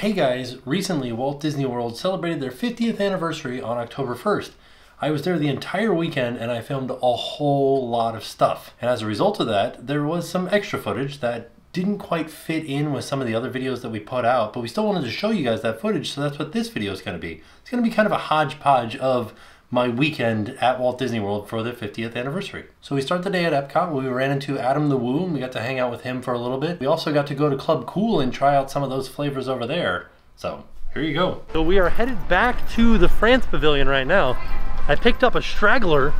Hey guys, recently Walt Disney World celebrated their 50th anniversary on October 1st. I was there the entire weekend and I filmed a whole lot of stuff. And as a result of that, there was some extra footage that didn't quite fit in with some of the other videos that we put out, but we still wanted to show you guys that footage, so that's what this video is going to be. It's going to be kind of a hodgepodge of my weekend at Walt Disney World for their 50th anniversary. So we start the day at Epcot. We ran into Adam the Woo and we got to hang out with him for a little bit. We also got to go to Club Cool and try out some of those flavors over there. So here you go. So we are headed back to the France Pavilion right now. I picked up a straggler.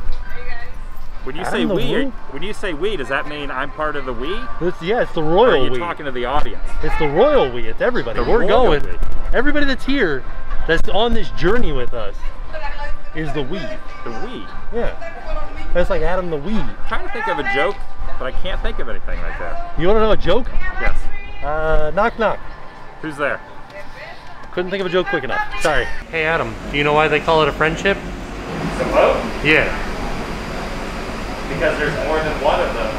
When you say we, does that mean I'm part of the we? Yeah, it's the royal we. Or are you talking to the audience? It's the royal we. It's everybody. We're going. We. Everybody that's here, that's on this journey with us, is the we. The we? Yeah. That's like Adam the we. I'm trying to think of a joke, but I can't think of anything like that. You want to know a joke? Yes. Knock knock. Who's there? Couldn't think of a joke quick enough. Sorry. Hey Adam, do you know why they call it a friendship? The boat? Yeah. Because there's more than one of them,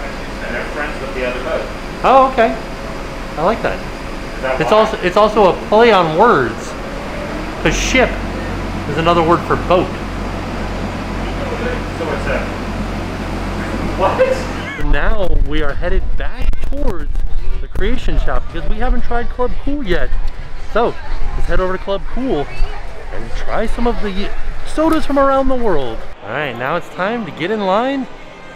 and they're friends with the other boat. Oh, okay. I like that. Is that It's also a play on words. Because ship is another word for boat. So it's a... What? And now we are headed back towards the Creation Shop because we haven't tried Club Cool yet. So let's head over to Club Cool and try some of the sodas from around the world. All right, now it's time to get in line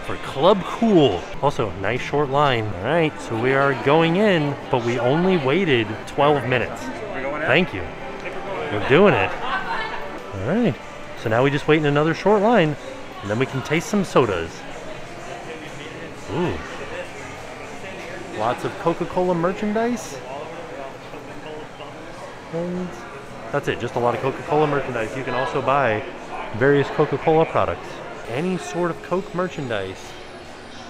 for Club Cool. Also, nice short line. All right, so we are going in, but we only waited 12 minutes. Thank you. We're doing it. All right, so now we just wait in another short line, and then we can taste some sodas. Ooh. Lots of Coca-Cola merchandise. And that's it, just a lot of Coca-Cola merchandise. You can also buy various Coca-Cola products. Any sort of Coke merchandise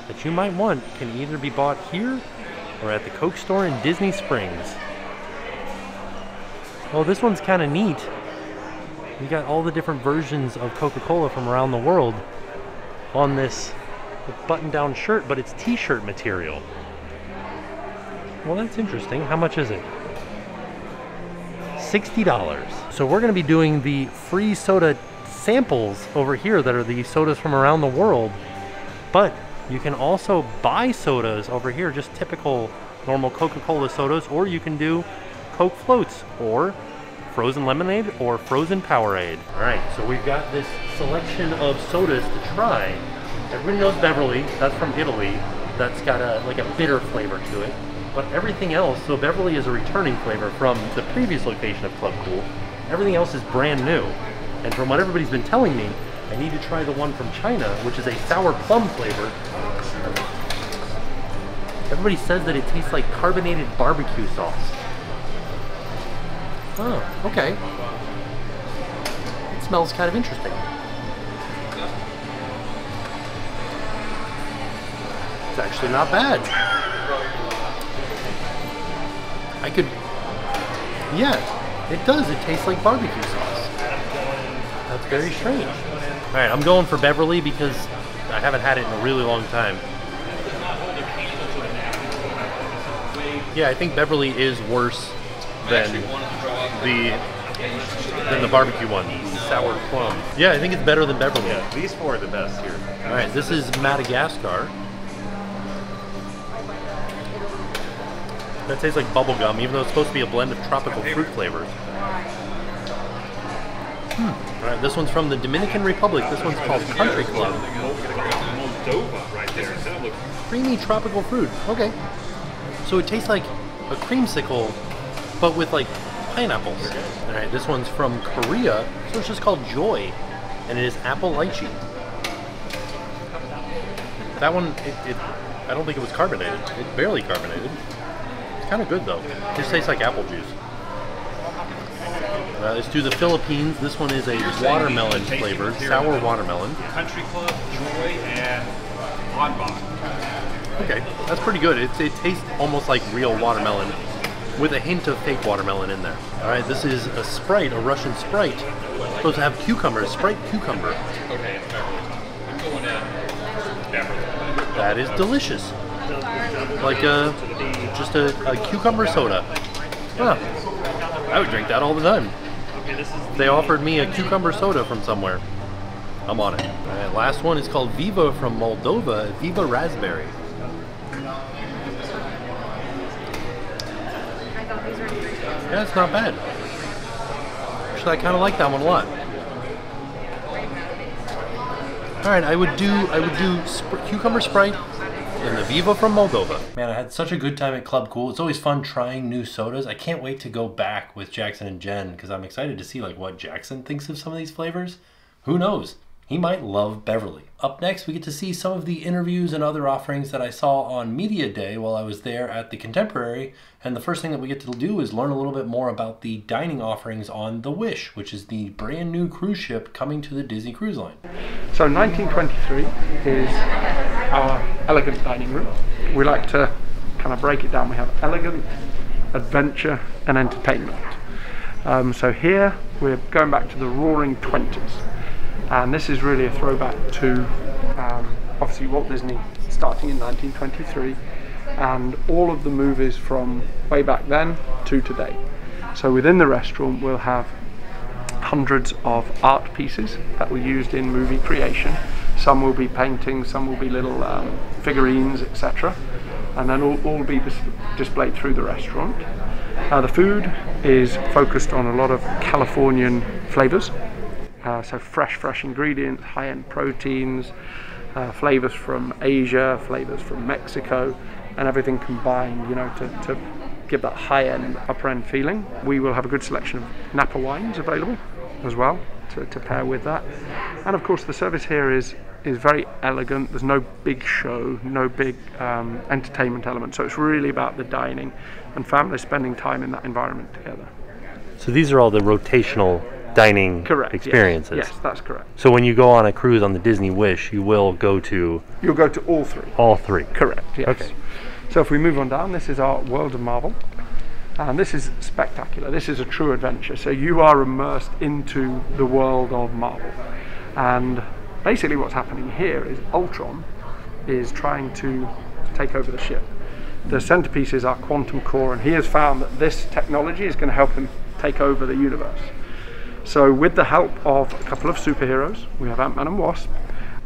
that you might want can either be bought here or at the Coke store in Disney Springs. Well, this one's kind of neat. You got all the different versions of Coca-Cola from around the world on this button-down shirt, but it's t-shirt material. Well, that's interesting. How much is it? $60. So we're going to be doing the free soda samples over here that are the sodas from around the world, but you can also buy sodas over here, just typical normal Coca-Cola sodas, or you can do Coke floats or frozen lemonade or frozen Powerade. All right, so we've got this selection of sodas to try. Everybody knows Beverly, that's from Italy. That's got like a bitter flavor to it. But everything else, so Beverly is a returning flavor from the previous location of Club Cool. Everything else is brand new. And from what everybody's been telling me, I need to try the one from China, which is a sour plum flavor. Everybody says that it tastes like carbonated barbecue sauce. Oh, okay. It smells kind of interesting. It's actually not bad. I could, yeah, it does. It tastes like barbecue sauce. That's very strange. All right, I'm going for Beverly because I haven't had it in a really long time. Yeah, I think Beverly is worse than the barbecue one. Sour plum. Yeah, I think it's better than Beverly. Yeah, these four are the best here. All right, this is Madagascar. That tastes like bubblegum, even though it's supposed to be a blend of tropical fruit flavors. Alright, this one's from the Dominican Republic. This one's called Country Club. Creamy tropical fruit. Okay. So it tastes like a creamsicle, but with like pineapples. Alright, this one's from Korea. So it's just called Joy. And it is apple lychee. That one, I don't think it was carbonated. It's barely carbonated. Kind of good though. It just tastes like apple juice. Let's do the Philippines. This one is a watermelon flavored, sour watermelon. Country Club, Joy, and Bonbon. Okay, that's pretty good. It tastes almost like real watermelon with a hint of fake watermelon in there. All right, this is a Sprite, a Russian Sprite. It's supposed to have cucumber, Sprite cucumber. That is delicious. Like just a cucumber soda. Huh. I would drink that all the time. Okay, this is. They offered me a cucumber soda from somewhere. I'm on it. All right, last one is called Viva from Moldova. Viva Raspberry. Yeah, it's not bad. Actually, I kind of like that one a lot. All right, I would do cucumber Sprite and the Viva from Moldova. Man, I had such a good time at Club Cool. It's always fun trying new sodas. I can't wait to go back with Jackson and Jen because I'm excited to see like what Jackson thinks of some of these flavors. Who knows? He might love Beverly. Up next, we get to see some of the interviews and other offerings that I saw on Media Day while I was there at the Contemporary. And the first thing that we get to do is learn a little bit more about the dining offerings on the Wish, which is the brand new cruise ship coming to the Disney Cruise Line. So 1923 is our elegant dining room. We like to kind of break it down. We have elegant, adventure, and entertainment. So here we're going back to the Roaring 20s. And this is really a throwback to obviously Walt Disney starting in 1923 and all of the movies from way back then to today. So within the restaurant we'll have hundreds of art pieces that were used in movie creation. Some will be paintings, some will be little figurines, etc. And then all be displayed through the restaurant. The food is focused on a lot of Californian flavors. So fresh ingredients, high-end proteins, flavors from Asia, flavors from Mexico, and everything combined, you know, to give that high-end, upper-end feeling. We will have a good selection of Napa wines available as well to pair with that. And of course the service here is very elegant. There's no big show, no big entertainment element. So it's really about the dining and families spending time in that environment together. So these are all the rotational dining experiences. Yes, that's correct. So when you go on a cruise on the Disney Wish, you will go to... You'll go to all three. All three. Correct, yes. Okay. So if we move on down, this is our World of Marvel. And this is spectacular. This is a true adventure. So you are immersed into the world of Marvel. And basically what's happening here is Ultron is trying to take over the ship. The centerpiece is our quantum core, and he has found that this technology is going to help him take over the universe. So with the help of a couple of superheroes, we have Ant-Man and Wasp,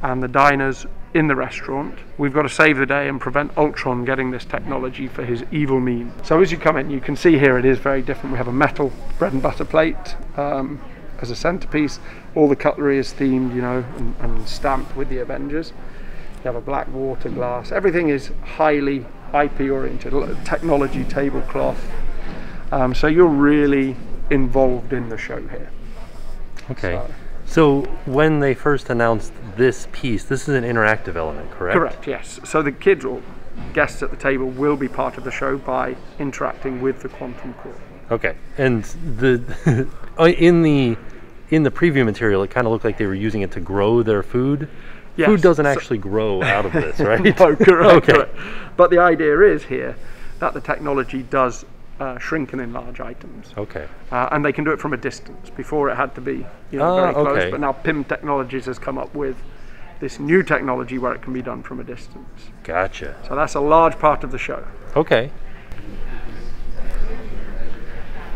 and the diners in the restaurant, we've got to save the day and prevent Ultron getting this technology for his evil means. So as you come in, you can see here it is very different. We have a metal bread and butter plate as a centerpiece. All the cutlery is themed, you know, and stamped with the Avengers. You have a black water glass. Everything is highly IP oriented, technology tablecloth. So you're really involved in the show here. Okay. So when they first announced this piece, this is an interactive element, correct? Correct, yes. So the kids or guests at the table will be part of the show by interacting with the quantum core. Okay. And the in the preview material, it kind of looked like they were using it to grow their food. Yes. Food doesn't actually grow out of this, right? No, correct, okay. Correct. But the idea is here that the technology does shrink and enlarge items. Okay. And they can do it from a distance. Before it had to be, you know, very close. Okay. But now PIM Technologies has come up with this new technology where it can be done from a distance. Gotcha. So that's a large part of the show. Okay.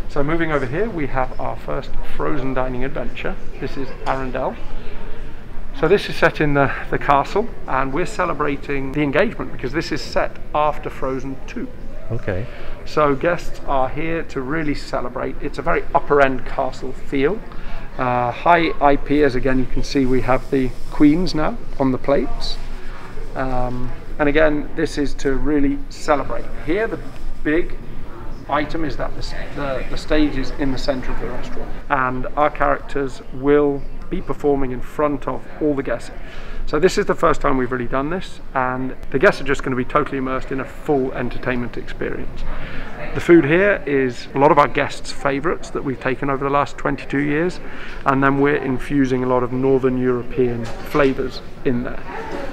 So moving over here, we have our first Frozen dining adventure. This is Arendelle. So this is set in the castle, and we're celebrating the engagement because this is set after Frozen 2. Okay. So guests are here to really celebrate. It's a very upper end castle feel. High IP, as again you can see we have the queens now on the plates. And again, this is to really celebrate. Here the big item is that the stage is in the center of the restaurant. And our characters will be performing in front of all the guests. So this is the first time we've really done this, and the guests are just going to be totally immersed in a full entertainment experience. The food here is a lot of our guests' favourites that we've taken over the last 22 years, and then we're infusing a lot of Northern European flavours in there.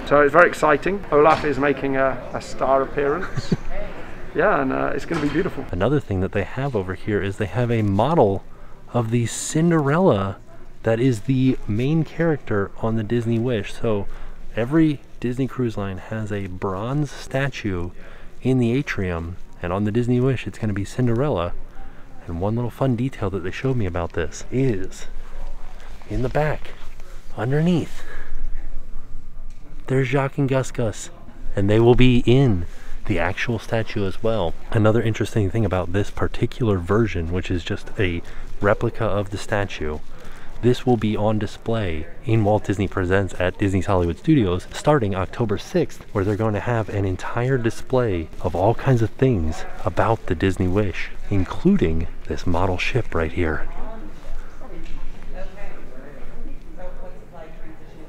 So it's very exciting. Olaf is making a star appearance. Yeah, and it's going to be beautiful. Another thing that they have over here is they have a model of the Cinderella that is the main character on the Disney Wish. So every Disney Cruise Line has a bronze statue in the atrium, and on the Disney Wish it's going to be Cinderella. And one little fun detail that they showed me about this is in the back, underneath, there's Jacques and Gus Gus, and they will be in the actual statue as well. Another interesting thing about this particular version, which is just a replica of the statue, this will be on display in Walt Disney Presents at Disney's Hollywood Studios starting October 6th, where they're going to have an entire display of all kinds of things about the Disney Wish, including this model ship right here.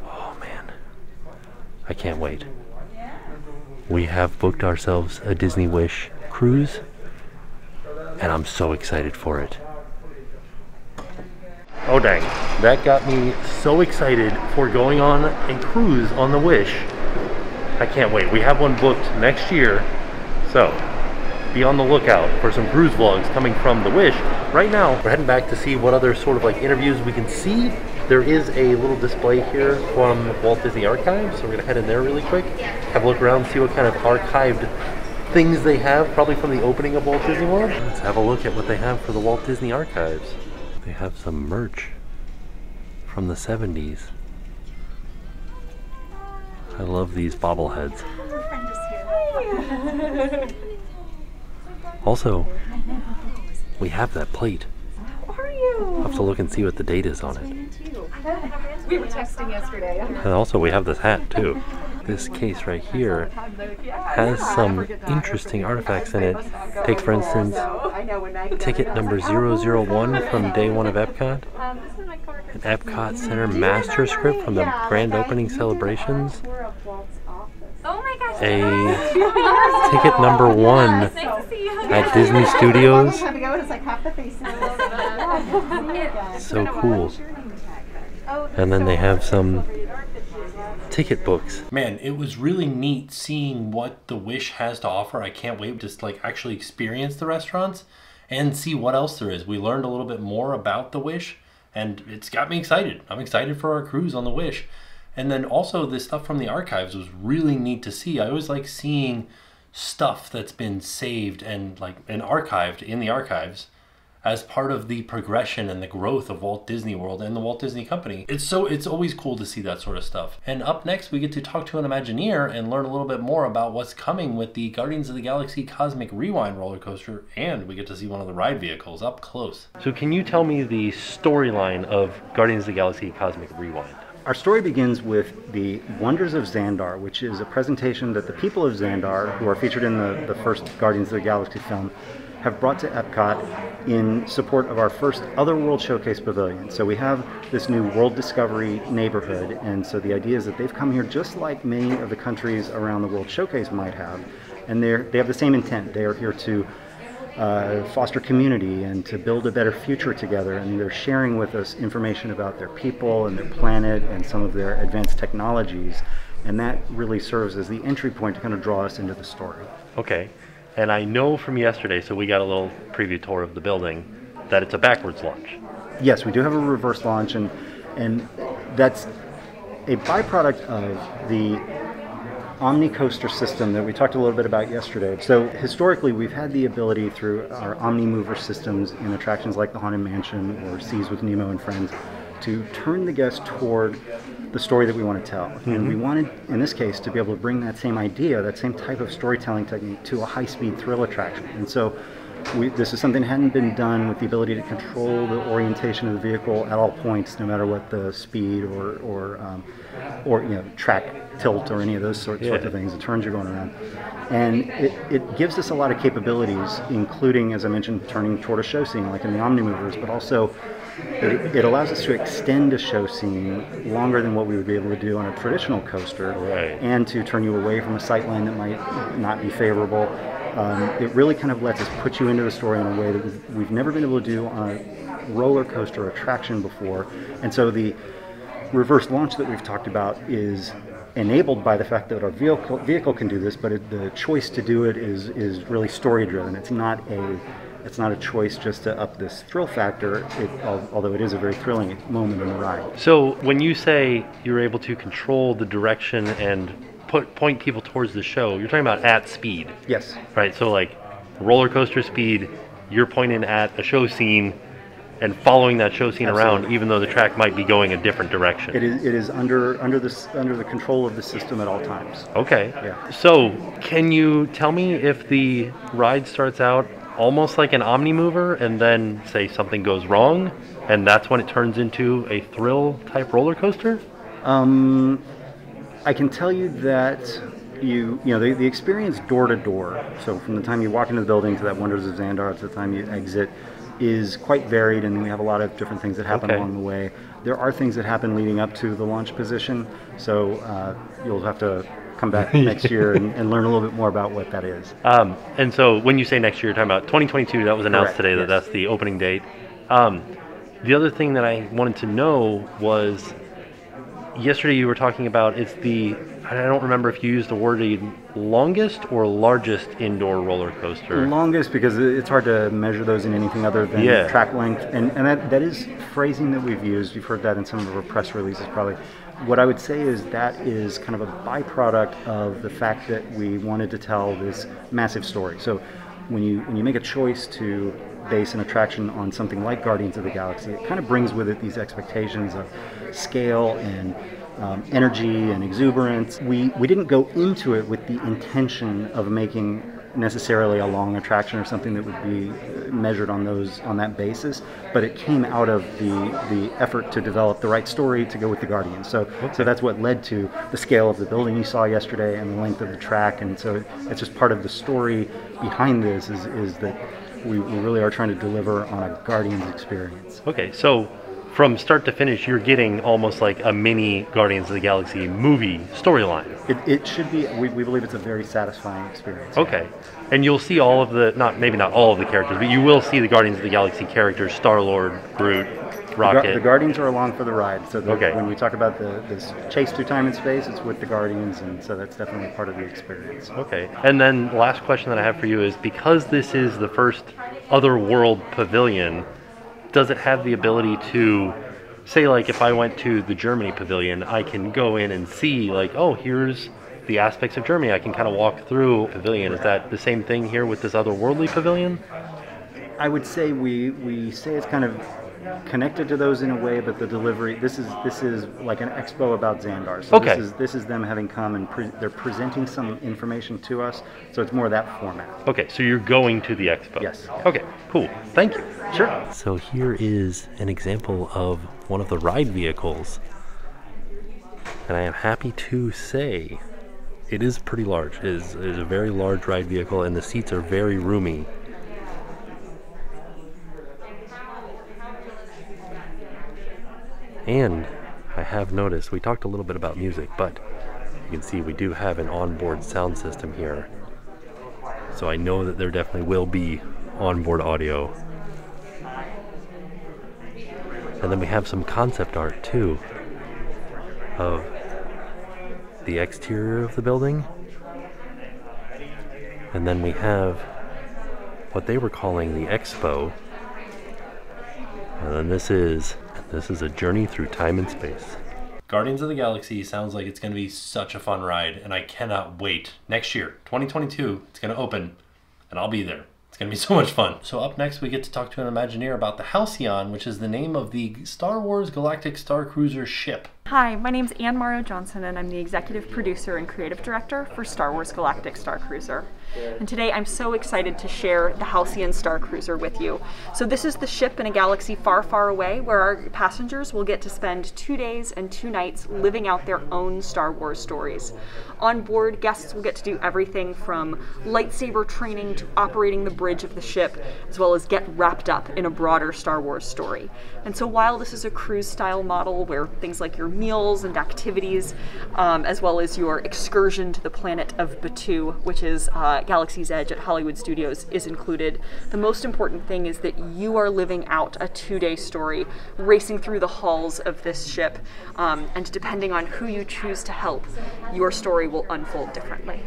Oh man, I can't wait. We have booked ourselves a Disney Wish cruise, and I'm so excited for it. Oh dang, that got me so excited for going on a cruise on the Wish. I can't wait. We have one booked next year, so be on the lookout for some cruise vlogs coming from the Wish. Right now, we're heading back to see what other sort of like interviews we can see. There is a little display here from Walt Disney Archives, so we're gonna head in there really quick, have a look around, see what kind of archived things they have, probably from the opening of Walt Disney World. Let's have a look at what they have for the Walt Disney Archives. They have some merch from the 70s. I love these bobbleheads. Also, we have that plate. I'll have to look and see what the date is on it. We were texting yesterday. And also we have this hat too. This case right here has some interesting artifacts in it. Take for instance, ticket number 001 from day one of Epcot. An Epcot Center master script from the grand opening celebrations. Oh my gosh. A ticket number 1 at Disney Studios. So cool. And then they have some ticket books. Man, it was really neat seeing what the Wish has to offer. I can't wait to like actually experience the restaurants and see what else there is. We learned a little bit more about the Wish, and it's got me excited. I'm excited for our cruise on the Wish. And then also this stuff from the archives was really neat to see. I always like seeing stuff that's been saved and archived in the archives as part of the progression and the growth of Walt Disney World and the Walt Disney Company. It's always cool to see that sort of stuff. And up next, we get to talk to an Imagineer and learn a little bit more about what's coming with the Guardians of the Galaxy Cosmic Rewind roller coaster, and we get to see one of the ride vehicles up close. So can you tell me the storyline of Guardians of the Galaxy Cosmic Rewind? Our story begins with the Wonders of Xandar, which is a presentation that the people of Xandar, who are featured in the first Guardians of the Galaxy film, have brought to Epcot in support of our first Otherworld Showcase Pavilion. So we have this new World Discovery neighborhood, and so the idea is that they've come here just like many of the countries around the World Showcase might have, and they have the same intent. They are here to foster community and to build a better future together, and they're sharing with us information about their people and their planet and some of their advanced technologies, and that really serves as the entry point to kind of draw us into the story. Okay, and I know from yesterday, so we got a little preview tour of the building, that it's a backwards launch. Yes, we do have a reverse launch, and that's a byproduct of the Omni Coaster system that we talked a little bit about yesterday. So historically, we've had the ability through our Omni Mover systems in attractions like the Haunted Mansion or Seas with Nemo and Friends to turn the guest toward the story that we want to tell. Mm-hmm. And we wanted, in this case, to be able to bring that same idea, that same type of storytelling technique to a high-speed thrill attraction. And so this is something that hadn't been done with the ability to control the orientation of the vehicle at all points, no matter what the speed or track tilt or any of those sorts of things, the turns you're going around. And it gives us a lot of capabilities, including, as I mentioned, turning toward a show scene like in the Omni Movers, but also it allows us to extend a show scene longer than what we would be able to do on a traditional coaster, and to turn you away from a sight line that might not be favorable. It really kind of lets us put you into the story in a way that we've never been able to do on a roller coaster attraction before. And so the reverse launch that we've talked about is enabled by the fact that our vehicle can do this, but the choice to do it is really story driven. It's not a choice just to up this thrill factor, although it is a very thrilling moment in the ride. So when you say you're able to control the direction and point people towards the show, you're talking about at speed. Yes. Right, so like roller coaster speed you're pointing at a show scene and following that show scene Absolutely. around, even though the track might be going a different direction. It is under the control of the system at all times. Okay. Yeah. So, can you tell me if the ride starts out almost like an Omni mover, and then say something goes wrong, and that's when it turns into a thrill type roller coaster? I can tell you that you know the experience door to door. So from the time you walk into the building to that Wonders of Xandar to the time you exit is quite varied, and we have a lot of different things that happen along the way. There are things that happen leading up to the launch position, so you'll have to come back next year and learn a little bit more about what that is. And so when you say next year, you're talking about 2022, that was announced Correct, today, that yes. that's the opening date. The other thing that I wanted to know was, yesterday you were talking about, it's the, I don't remember if you used the word longest or largest indoor roller coaster. Longest, because it's hard to measure those in anything other than track length, and that is phrasing that we've used. You've heard that in some of our press releases probably. What I would say is that is kind of a byproduct of the fact that we wanted to tell this massive story. So when you make a choice to base an attraction on something like Guardians of the Galaxy, it kind of brings with it these expectations of scale and energy and exuberance. We didn't go into it with the intention of making necessarily a long attraction or something that would be measured on that basis, but it came out of the effort to develop the right story to go with the Guardians. So that's what led to the scale of the building you saw yesterday and the length of the track, and so it's just part of the story behind this is that we really are trying to deliver on a Guardians experience. Okay, so from start to finish, you're getting almost like a mini Guardians of the Galaxy movie storyline. It should be. We believe it's a very satisfying experience. Okay, and you'll see all of the, maybe not all of the characters, but you will see the Guardians of the Galaxy characters: Star-Lord, Groot, Rocket. The Guardians are along for the ride. So Okay. when we talk about this chase through time and space, it's with the Guardians, and so that's definitely part of the experience. Okay, and then last question that I have for you is, because this is the first Otherworld Pavilion, does it have the ability to, say, like if I went to the Germany Pavilion, I can go in and see, like, oh, here's the aspects of Germany. I can kind of walk through Pavilion. Is that the same thing here with this Otherworldly Pavilion? I would say we say it's kind of connected to those in a way, but the delivery, this is like an expo about Xandar. So Okay. this is them having come and they're presenting some information to us. So it's more of that format. Okay, so you're going to the expo. Yes. Okay, cool. Thank you. Sure. So here is an example of one of the ride vehicles. And I am happy to say it is pretty large. It is a very large ride vehicle, and the seats are very roomy. And I have noticed, we talked a little bit about music, but you can see we do have an onboard sound system here. So I know that there definitely will be onboard audio. And then we have some concept art too of the exterior of the building. And then we have what they were calling the expo. And then this is a journey through time and space. Guardians of the Galaxy sounds like it's going to be such a fun ride, and I cannot wait. Next year, 2022, it's going to open, and I'll be there. It's going to be so much fun. So up next, we get to talk to an Imagineer about the Halcyon, which is the name of the Star Wars Galactic Star Cruiser ship. Hi, my name's Anne Morrow Johnson, and I'm the Executive Producer and Creative Director for Star Wars Galactic Star Cruiser. And today I'm so excited to share the Halcyon Star Cruiser with you. So this is the ship in a galaxy far, far away where our passengers will get to spend 2 days and 2 nights living out their own Star Wars stories. On board, guests will get to do everything from lightsaber training to operating the bridge of the ship, as well as get wrapped up in a broader Star Wars story. And so while this is a cruise style model where things like your meals and activities, as well as your excursion to the planet of Batuu, which is Galaxy's Edge at Hollywood Studios, is included, the most important thing is that you are living out a 2-day story, racing through the halls of this ship, and depending on who you choose to help, your story will unfold differently.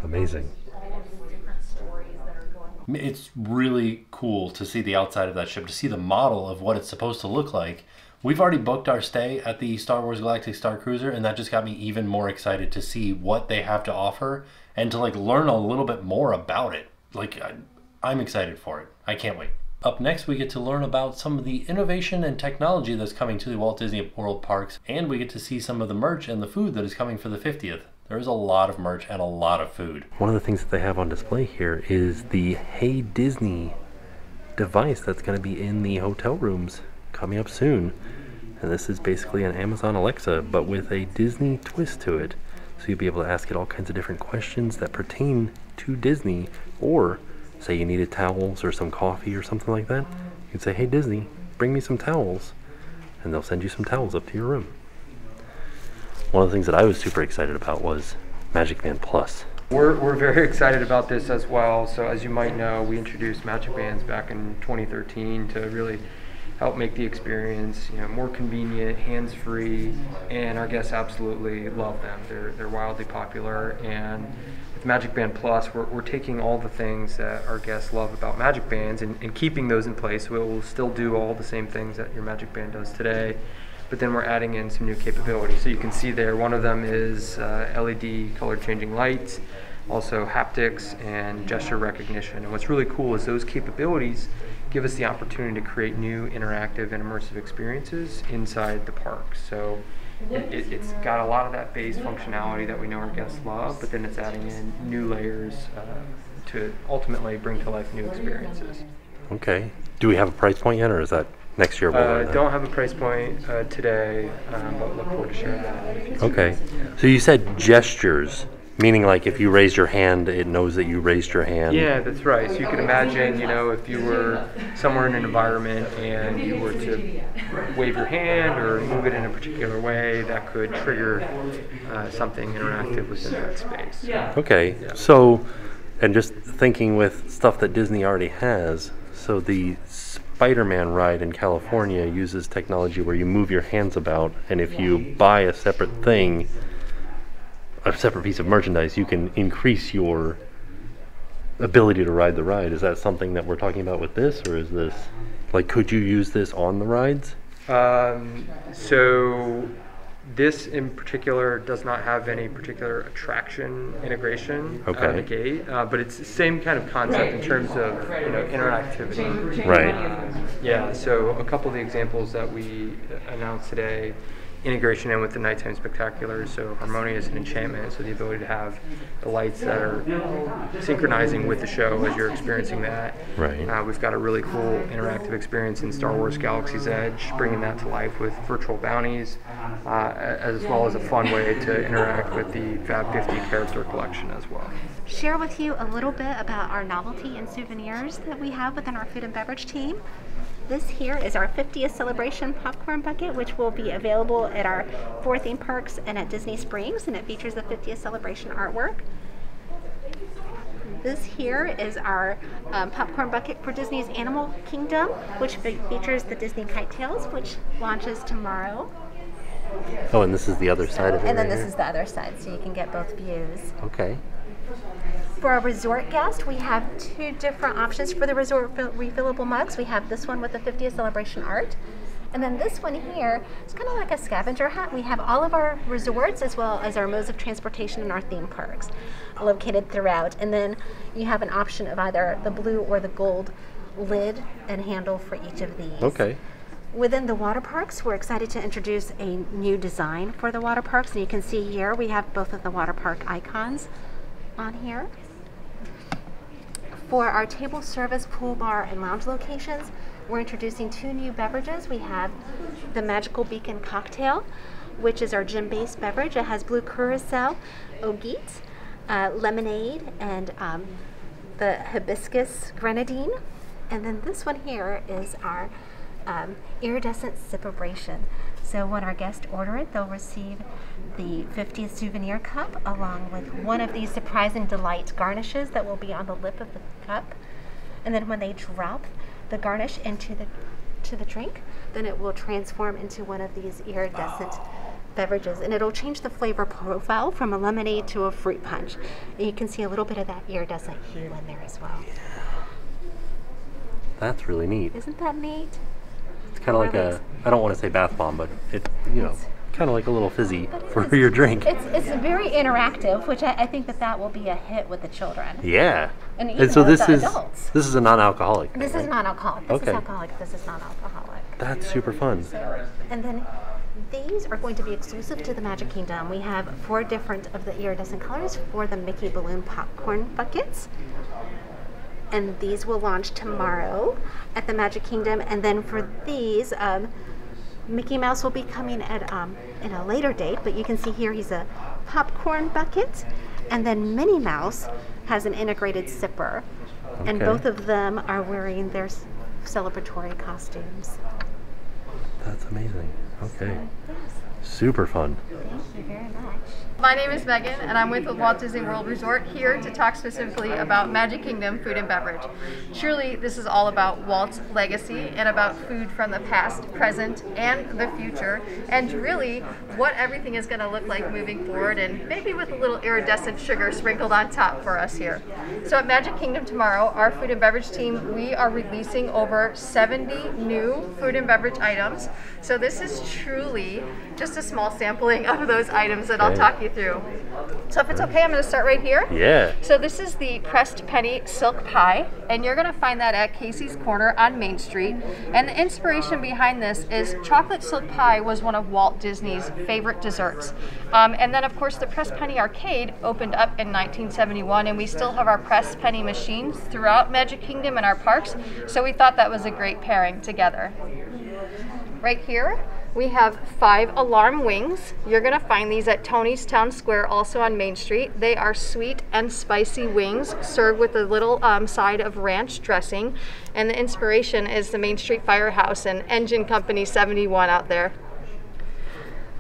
Amazing. It's really cool to see the outside of that ship, to see the model of what it's supposed to look like. We've already booked our stay at the Star Wars Galactic Star Cruiser, and that just got me even more excited to see what they have to offer and to like learn a little bit more about it. Like I'm excited for it. I can't wait. Up next, we get to learn about some of the innovation and technology that's coming to the Walt Disney World parks, and we get to see some of the merch and the food that is coming for the 50th. There is a lot of merch and a lot of food. One of the things that they have on display here is the Hey Disney device that's going to be in the hotel rooms coming up soon. And this is basically an Amazon Alexa, but with a Disney twist to it. So you'll be able to ask it all kinds of different questions that pertain to Disney, or say you needed towels or some coffee or something like that. You can say, hey Disney, bring me some towels. And they'll send you some towels up to your room. One of the things that I was super excited about was Magic Band Plus. We're very excited about this as well. So as you might know, we introduced Magic Bands back in 2013 to really help make the experience, more convenient, hands-free, and our guests absolutely love them. They're wildly popular, and with Magic Band Plus, we're taking all the things that our guests love about Magic Bands and keeping those in place. So it will still do all the same things that your Magic Band does today, but then we're adding in some new capabilities. So you can see there, one of them is LED color changing lights, also haptics and gesture recognition. And what's really cool is those capabilities give us the opportunity to create new interactive and immersive experiences inside the park. So it's got a lot of that base functionality that we know our guests love, but then it's adding in new layers to ultimately bring to life new experiences. Okay. Do we have a price point yet, or is that next year? Don't have a price point today, but look forward to sharing that in the future. Okay. So you said gestures. Meaning, like, if you raise your hand, it knows that you raised your hand. Yeah, that's right. So you can imagine, if you were somewhere in an environment and you were to wave your hand or move it in a particular way, that could trigger something interactive within that space. Okay. So, and just thinking with stuff that Disney already has, so the Spider-Man ride in California uses technology where you move your hands about, and if you buy a separate thing, a separate piece of merchandise, you can increase your ability to ride the ride. Is that something that we're talking about with this, or is this, like, could you use this on the rides? So this in particular does not have any particular attraction integration out of the gate, but it's the same kind of concept in terms of interactivity. Right. Yeah, so a couple of the examples that we announced today, integration in with the nighttime spectacular, so harmonious and enchantment, so the ability to have the lights that are synchronizing with the show as you're experiencing that. Right. We've got a really cool interactive experience in Star Wars Galaxy's Edge, bringing that to life with virtual bounties, as well as a fun way to interact with the Fab 50 character collection as well. Share with you a little bit about our novelty and souvenirs that we have within our food and beverage team. This here is our 50th celebration popcorn bucket, which will be available at our 4 theme parks and at Disney Springs, and it features the 50th celebration artwork. This here is our popcorn bucket for Disney's Animal Kingdom, which features the Disney Kite Tails, which launches tomorrow. Oh, and this is the other side of it. And then this is the other side, so you can get both views. Okay. For our resort guest, we have 2 different options for the resort refillable mugs. We have this one with the 50th celebration art, and then this one here is kind of like a scavenger hunt. We have all of our resorts as well as our modes of transportation in our theme parks located throughout, and then you have an option of either the blue or the gold lid and handle for each of these. Okay. Within the water parks, we're excited to introduce a new design for the water parks, and you can see here we have both of the water park icons on here. For our table service, pool bar, and lounge locations, we're introducing 2 new beverages. We have the Magical Beacon Cocktail, which is our gin-based beverage. It has blue curacao, ogies, lemonade, and the hibiscus grenadine. And then this one here is our iridescent sipibration. So when our guests order it, they'll receive the 50th souvenir cup along with one of these surprising delight garnishes that will be on the lip of the cup. And then when they drop the garnish into the drink, then it will transform into one of these iridescent beverages, and it'll change the flavor profile from a lemonade to a fruit punch. And you can see a little bit of that iridescent hue in there as well. Yeah. That's really neat. Isn't that neat? It's kind of like a, I don't want to say bath bomb, but it, kind of like a little fizzy for your drink. It's very interactive, which I think that will be a hit with the children. Yeah. And even so with this the is adults. this is a non-alcoholic. This is non-alcoholic. This Okay. is alcoholic. This is non-alcoholic. That's super fun. And then these are going to be exclusive to the Magic Kingdom. We have 4 different of the iridescent colors for the Mickey Balloon popcorn buckets. And these will launch tomorrow at the Magic Kingdom. And then for these, Mickey Mouse will be coming at in a later date, but you can see here he's a popcorn bucket. And then Minnie Mouse has an integrated sipper. And Okay. both of them are wearing their celebratory costumes. That's amazing. Okay. Super fun. Thank you very much. My name is Megan, and I'm with the Walt Disney World Resort here to talk specifically about Magic Kingdom food and beverage. Truly, this is all about Walt's legacy and about food from the past, present, and the future, and really what everything is going to look like moving forward, and maybe with a little iridescent sugar sprinkled on top for us here. So at Magic Kingdom tomorrow, our food and beverage team, we are releasing over 70 new food and beverage items. So this is truly just a small sampling of those items that I'll talk you through. So if it's okay, I'm going to start right here. Yeah. So this is the pressed penny silk pie, and you're going to find that at Casey's Corner on Main Street. And the inspiration behind this is chocolate silk pie was one of Walt Disney's favorite desserts. And then of course the pressed penny arcade opened up in 1971, and we still have our pressed penny machines throughout Magic Kingdom and our parks. So we thought that was a great pairing together. Right here, we have 5 alarm wings. You're gonna find these at Tony's Town Square, also on Main Street. They are sweet and spicy wings served with a little side of ranch dressing. And the inspiration is the Main Street Firehouse and Engine Company 71 out there.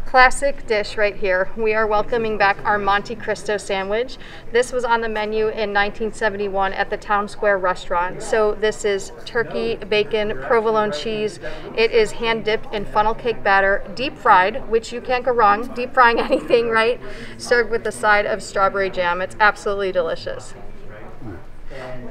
Classic dish right here. We are welcoming back our Monte Cristo sandwich. This was on the menu in 1971 at the Town Square restaurant. So this is turkey, bacon, provolone cheese. It is hand dipped in funnel cake batter, deep fried, which you can't go wrong, deep frying anything, right? Served with a side of strawberry jam. It's absolutely delicious.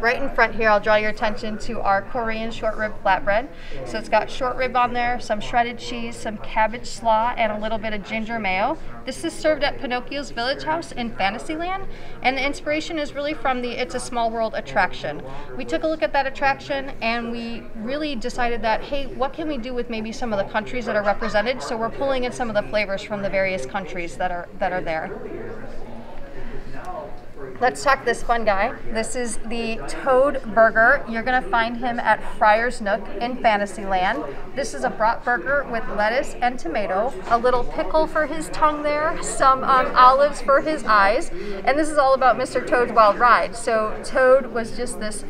Right in front here, I'll draw your attention to our Korean short rib flatbread. So it's got short rib on there, some shredded cheese, some cabbage slaw, and a little bit of ginger mayo. This is served at Pinocchio's Village House in Fantasyland, and the inspiration is really from the It's a Small World attraction. We took a look at that attraction, and we really decided that, hey, what can we do with maybe some of the countries that are represented? So we're pulling in some of the flavors from the various countries that are there. Let's talk this fun guy. This is the Toad Burger. You're gonna find him at Friar's Nook in Fantasyland. This is a brat burger with lettuce and tomato, a little pickle for his tongue there, some olives for his eyes, and this is all about Mr. Toad's Wild Ride. So Toad was just this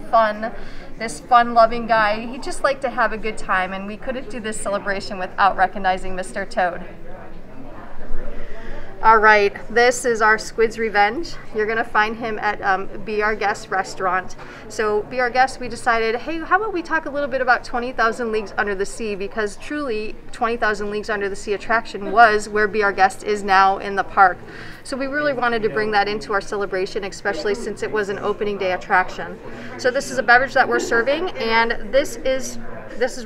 fun-loving guy. He just liked to have a good time, and we couldn't do this celebration without recognizing Mr. Toad. All right, this is our Squid's Revenge. You're gonna find him at Be Our Guest restaurant. So Be Our Guest, we decided, hey, how about we talk a little bit about 20,000 Leagues Under the Sea, because truly 20,000 Leagues Under the Sea attraction was where Be Our Guest is now in the park. So we really wanted to bring that into our celebration, especially since it was an opening day attraction. So this is a beverage that we're serving, and this is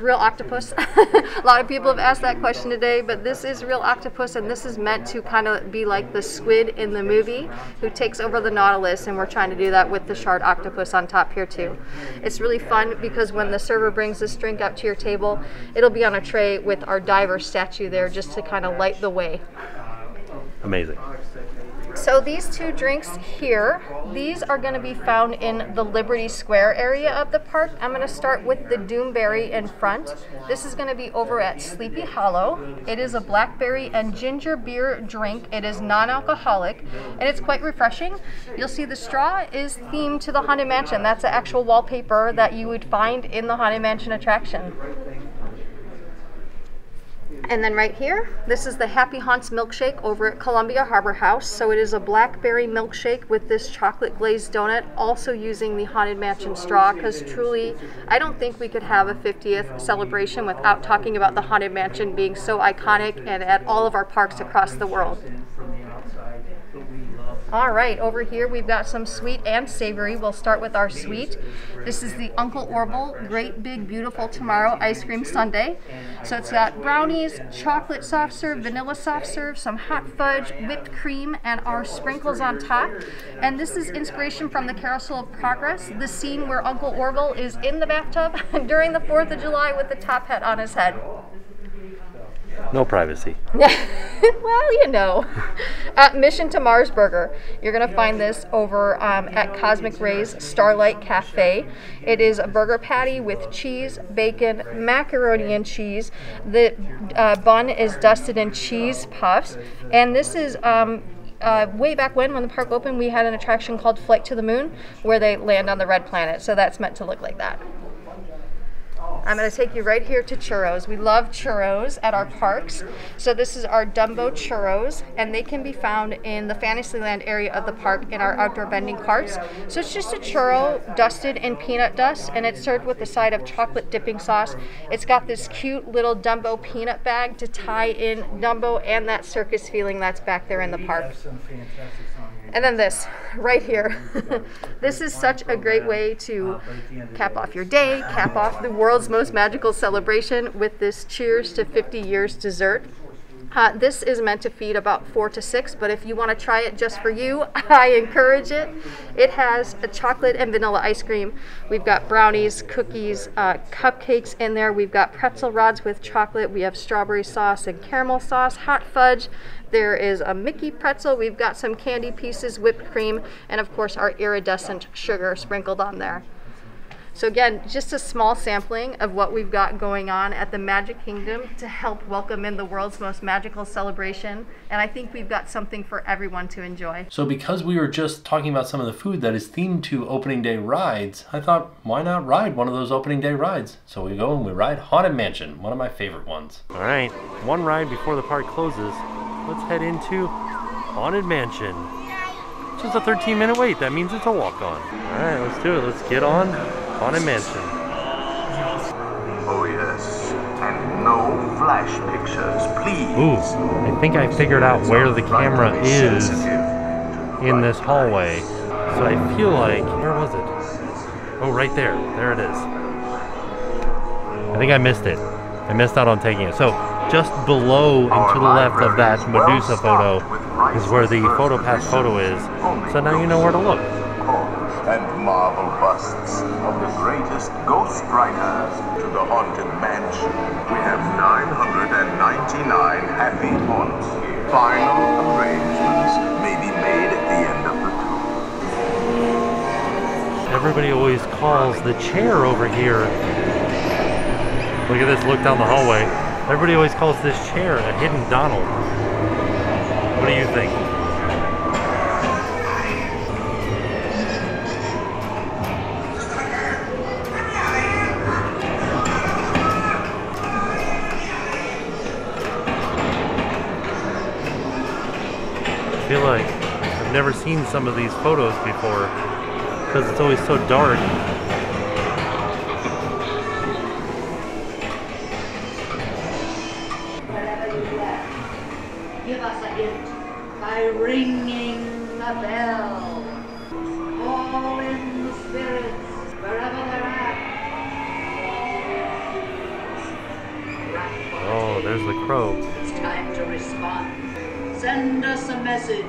real octopus. A lot of people have asked that question today, but this is real octopus, and this is meant to kind of be like the squid in the movie who takes over the Nautilus, and we're trying to do that with the shard octopus on top here too. It's really fun because when the server brings this drink out to your table, it'll be on a tray with our diver statue there just to kind of light the way. Amazing. So these 2 drinks here, these are going to be found in the Liberty Square area of the park. I'm going to start with the Doomberry in front. This is going to be over at Sleepy Hollow. It is a blackberry and ginger beer drink. It is non-alcoholic, and it's quite refreshing. You'll see the straw is themed to the Haunted Mansion. That's the actual wallpaper that you would find in the Haunted Mansion attraction. And then right here, this is the Happy Haunts milkshake over at Columbia Harbor House. So it is a blackberry milkshake with this chocolate glazed donut, also using the Haunted Mansion straw, because truly, I don't think we could have a 50th celebration without talking about the Haunted Mansion being so iconic and at all of our parks across the world. All right, over here we've got some sweet and savory. We'll start with our sweet. This is the Uncle Orville Great Big Beautiful Tomorrow Ice Cream Sundae. So it's got brownies, chocolate soft serve, vanilla soft serve, some hot fudge, whipped cream, and our sprinkles on top. And this is inspiration from the Carousel of Progress, the scene where Uncle Orville is in the bathtub during the 4th of July with the top hat on his head. No privacy. Well, you know. Mission to Mars Burger. You're going to find this over at Cosmic Ray's Starlight Cafe. It is a burger patty with cheese, bacon, macaroni and cheese. The bun is dusted in cheese puffs. And this is way back when the park opened, we had an attraction called Flight to the Moon where they land on the red planet. So that's meant to look like that. I'm going to take you right here to churros. We love churros at our parks. So this is our Dumbo churros, and they can be found in the Fantasyland area of the park in our outdoor vending carts. So it's just a churro dusted in peanut dust, and it's served with a side of chocolate dipping sauce. It's got this cute little Dumbo peanut bag to tie in Dumbo and that circus feeling that's back there in the park. And then this, right here. This is such a great way to cap off your day, cap off the world's most magical celebration with this Cheers to 50 Years dessert. This is meant to feed about 4 to 6, but if you want to try it just for you, I encourage it. It has a chocolate and vanilla ice cream. We've got brownies, cookies, cupcakes in there. We've got pretzel rods with chocolate. We have strawberry sauce and caramel sauce, hot fudge. There is a Mickey pretzel. We've got some candy pieces, whipped cream, and of course our iridescent sugar sprinkled on there. So again, just a small sampling of what we've got going on at the Magic Kingdom to help welcome in the world's most magical celebration. And I think we've got something for everyone to enjoy. So because we were just talking about some of the food that is themed to opening day rides, I thought, why not ride one of those opening day rides? So we go and we ride Haunted Mansion, one of my favorite ones. All right, one ride before the park closes. Let's head into Haunted Mansion. Just a 13-minute wait. That means it's a walk-on. All right, let's do it. Let's get on Haunted Mansion. Oh yes, and no flash pictures, please. Ooh, I think I figured out where the camera is in this hallway. So I feel like, where was it? Oh, right there. There it is. I think I missed it. I missed out on taking it. So just below and to the left of that Medusa photo is where the PhotoPass photo is. So now you know where to look. And marble busts of the greatest ghost writers to the Haunted Mansion. We have 999 happy haunts here. Final arrangements may be made at the end of the tour. Everybody always calls the chair over here. Look at this, look down the hallway. Everybody always calls this chair a hidden Donald. What do you think? I feel like I've never seen some of these photos before because it's always so dark. Give us a hint by ringing the bell. Call in the spirits wherever they're at. Oh, there's the crow. It's time to respond. Send us a message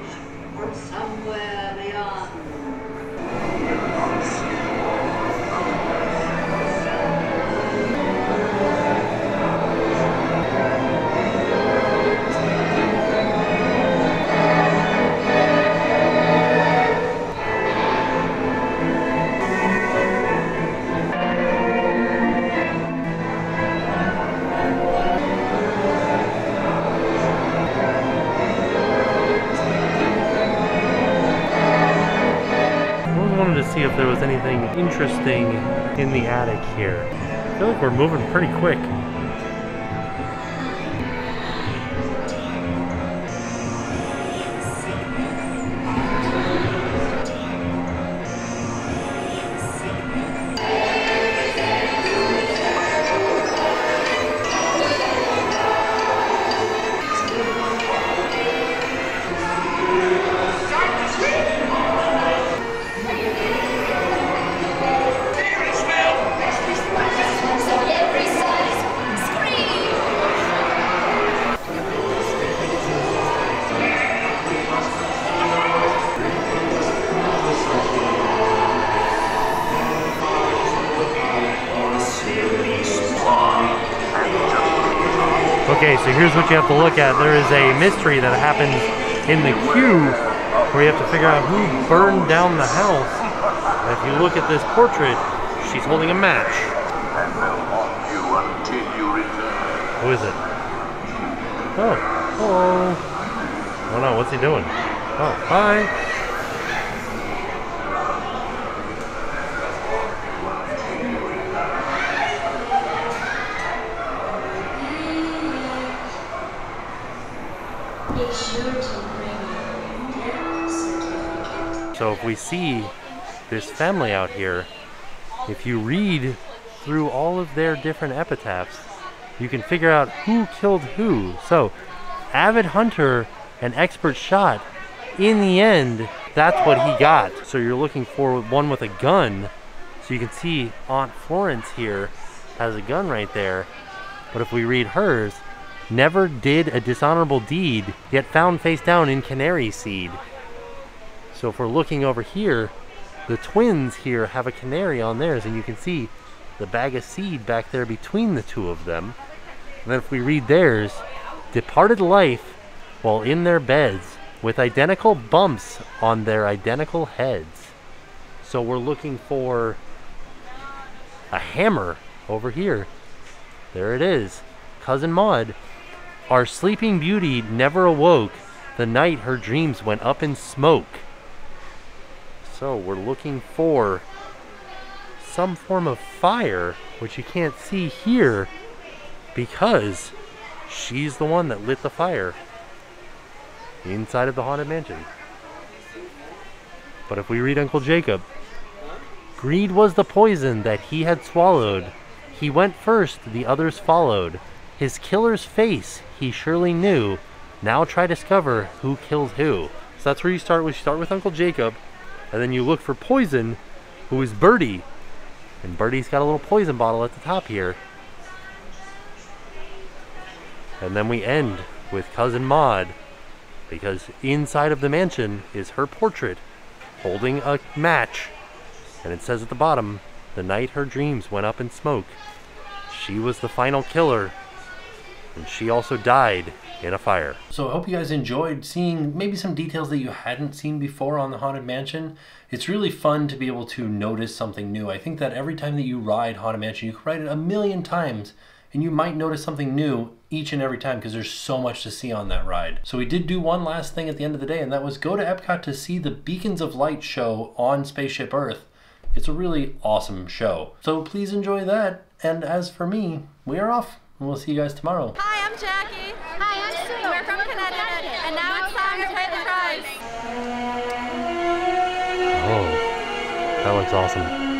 from somewhere beyond. See if there was anything interesting in the attic here. I feel like we're moving pretty quick. Start the street! Okay, so here's what you have to look at. There is a mystery that happens in the queue where you have to figure out who burned down the house. And if you look at this portrait, she's holding a match. And they'll haunt you until you return. Who is it? Oh, hello. Oh no, what's he doing? Oh, hi. So if we see this family out here, if you read through all of their different epitaphs, you can figure out who killed who. So, avid hunter and expert shot, in the end, that's what he got. So you're looking for one with a gun. So you can see Aunt Florence here has a gun right there. But if we read hers, never did a dishonorable deed, yet found face down in canary seed. So if we're looking over here, the twins here have a canary on theirs, and you can see the bag of seed back there between the two of them. And then if we read theirs, departed life while in their beds, with identical bumps on their identical heads. So we're looking for a hammer over here. There it is. Cousin Maud. Our sleeping beauty never awoke. The night her dreams went up in smoke. So we're looking for some form of fire, which you can't see here because she's the one that lit the fire inside of the Haunted Mansion. But if we read Uncle Jacob, greed was the poison that he had swallowed. He went first, the others followed. His killer's face he surely knew. Now try to discover who killed who. So that's where you start with. You start with Uncle Jacob, and then you look for poison, who is Birdie. And Birdie's got a little poison bottle at the top here. And then we end with Cousin Maud, because inside of the mansion is her portrait holding a match. And it says at the bottom, the night her dreams went up in smoke. She was the final killer, and she also died in a fire. So I hope you guys enjoyed seeing maybe some details that you hadn't seen before on the Haunted Mansion. It's really fun to be able to notice something new. I think that every time that you ride Haunted Mansion, you can ride it 1,000,000 times, and you might notice something new each and every time because there's so much to see on that ride. So we did do one last thing at the end of the day, and that was go to Epcot to see the Beacons of Light show on Spaceship Earth. It's a really awesome show. So please enjoy that, and as for me, we are off, and we'll see you guys tomorrow. Hi, I'm Jackie. Hi, I'm Sue. We're from Connecticut, and now it's time to pay the price. Oh, that looks awesome.